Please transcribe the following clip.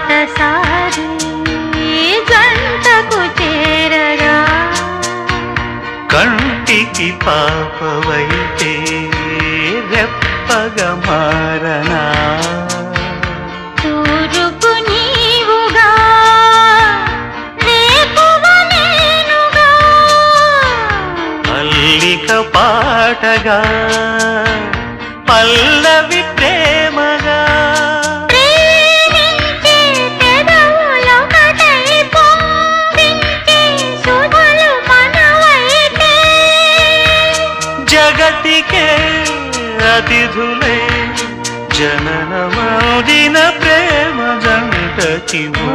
బాటసారి గంటకు చేరగా కంటికి పాపవైతే రెప్పగా మారనా తూరుపు నీవుగా రేపువ నేనుగా అల్లిక పాటగా పల్లవి ప్రేమగా ప్రేమించే పెదవులొకటై పొంగించే సుధలు మనవైతే జగతికే అతిథులే జననమౌదిన ప్రేమ జంట చివు